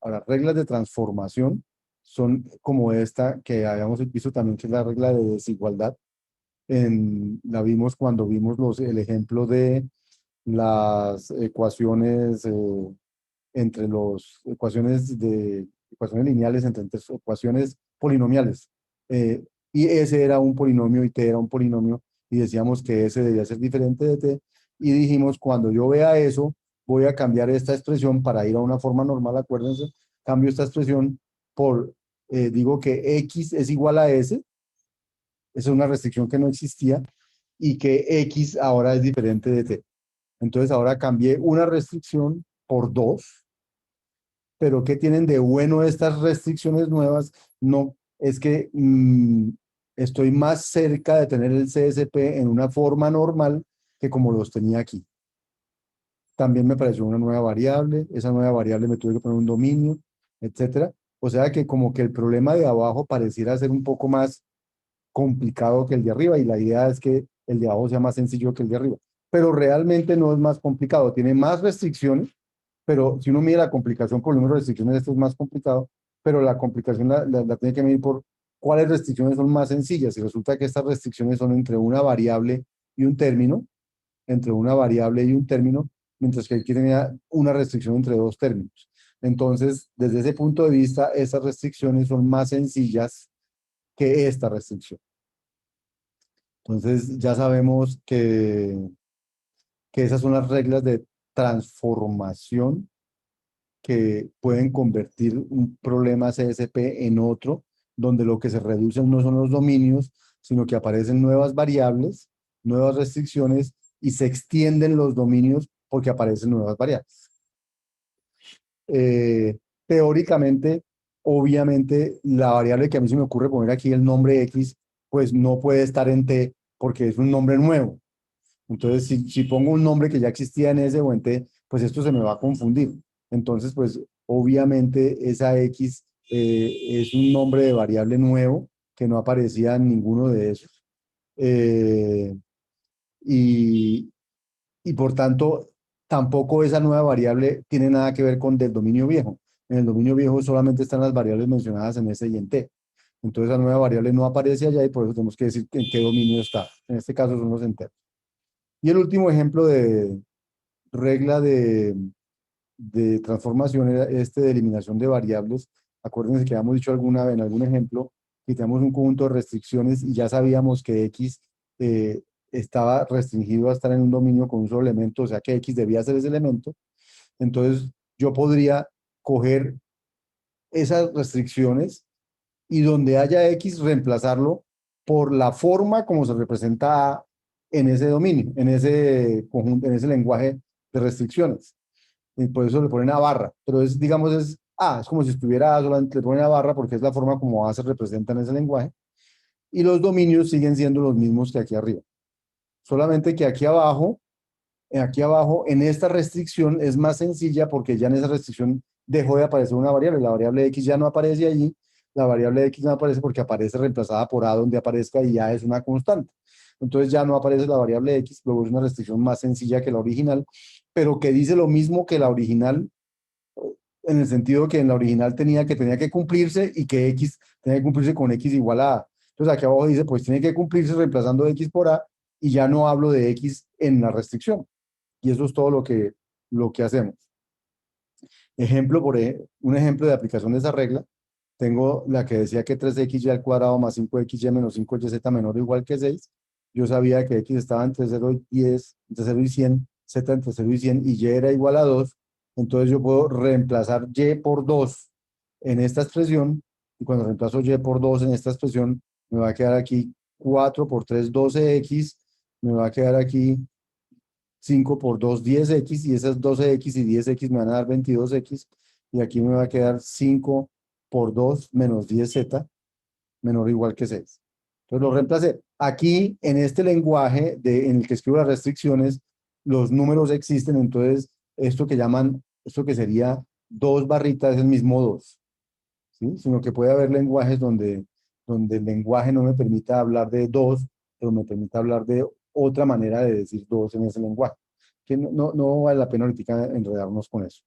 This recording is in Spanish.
Ahora, reglas de transformación son como esta que habíamos visto también, que es la regla de desigualdad. La vimos cuando vimos el ejemplo de las ecuaciones entre los ecuaciones lineales entre ecuaciones polinomiales. Eh, y S era un polinomio y T era un polinomio y decíamos que S debía ser diferente de T y dijimos cuando yo vea eso voy a cambiar esta expresión para ir a una forma normal, acuérdense, cambio esta expresión por, digo que X es igual a S, esa es una restricción que no existía y que X ahora es diferente de T. Entonces ahora cambié una restricción por dos, pero ¿qué tienen de bueno estas restricciones nuevas? No, es que estoy más cerca de tener el CSP en una forma normal que como los tenía aquí. También me apareció una nueva variable, esa nueva variable me tuve que poner un dominio, etcétera. O sea que como que el problema de abajo pareciera ser un poco más complicado que el de arriba y la idea es que el de abajo sea más sencillo que el de arriba. Pero realmente no es más complicado, tiene más restricciones, pero si uno mide la complicación por el número de restricciones, esto es más complicado, pero la complicación la tiene que medir por cuáles restricciones son más sencillas. Y resulta que estas restricciones son entre una variable y un término, entre una variable y un término, mientras que aquí tenía una restricción entre dos términos. Entonces, desde ese punto de vista, esas restricciones son más sencillas que esta restricción. Entonces, ya sabemos que esas son las reglas de transformación que pueden convertir un problema CSP en otro, donde lo que se reducen no son los dominios, sino que aparecen nuevas variables, nuevas restricciones y se extienden los dominios porque aparecen nuevas variables. Teóricamente, obviamente, la variable que a mí se me ocurre poner aquí, el nombre X, pues no puede estar en T porque es un nombre nuevo. Entonces, si pongo un nombre que ya existía en S o en T, pues esto se me va a confundir. Entonces, pues obviamente esa X es un nombre de variable nuevo que no aparecía en ninguno de esos. Eh, y, y por tanto, tampoco esa nueva variable tiene nada que ver con del dominio viejo. En el dominio viejo solamente están las variables mencionadas en S y en T. Entonces, la nueva variable no aparece allá y por eso tenemos que decir en qué dominio está. En este caso son los enteros. Y el último ejemplo de regla de transformación era este de eliminación de variables. Acuérdense que habíamos dicho en algún ejemplo que tenemos un conjunto de restricciones y ya sabíamos que X estaba restringido a estar en un dominio con un solo elemento, o sea que X debía ser ese elemento. Entonces yo podría coger esas restricciones y donde haya X reemplazarlo por la forma como se representa en ese dominio, en ese conjunto, en ese lenguaje de restricciones. Y por eso le ponen a barra, pero es, digamos, es como si estuviera solamente le ponen a barra porque es la forma como A se representa en ese lenguaje. Y los dominios siguen siendo los mismos que aquí arriba. Solamente que aquí abajo, en esta restricción es más sencilla porque ya en esa restricción dejó de aparecer una variable. La variable X ya no aparece allí. La variable X no aparece porque aparece reemplazada por A donde aparezca y ya es una constante. Entonces ya no aparece la variable X, luego es una restricción más sencilla que la original, pero que dice lo mismo que la original, en el sentido que en la original tenía que cumplirse y que X tenía que cumplirse con X igual a A. Entonces aquí abajo dice, pues tiene que cumplirse reemplazando X por A y ya no hablo de X en la restricción. Y eso es todo lo que hacemos. Un ejemplo de aplicación de esa regla, tengo la que decía que 3xy al cuadrado más 5xy menos 5yz menor o igual que 6. Yo sabía que x estaba entre 0 y 10, entre 0 y 100, z entre 0 y 100 y y era igual a 2. Entonces yo puedo reemplazar y por 2 en esta expresión y cuando reemplazo y por 2 en esta expresión me va a quedar aquí 4 por 3, 12x, me va a quedar aquí 5 por 2, 10x, y esas 12x y 10x me van a dar 22x, y aquí me va a quedar 5 por 2 menos 10z, menor o igual que 6. Entonces lo reemplacé. Aquí, en este lenguaje en el que escribo las restricciones, los números existen, entonces esto que sería 2 barritas es el mismo 2, ¿sí? Sino que puede haber lenguajes donde el lenguaje no me permita hablar de 2, pero me permita hablar de otra manera de decir 2 en ese lenguaje. Que no vale la pena ahorita enredarnos con eso.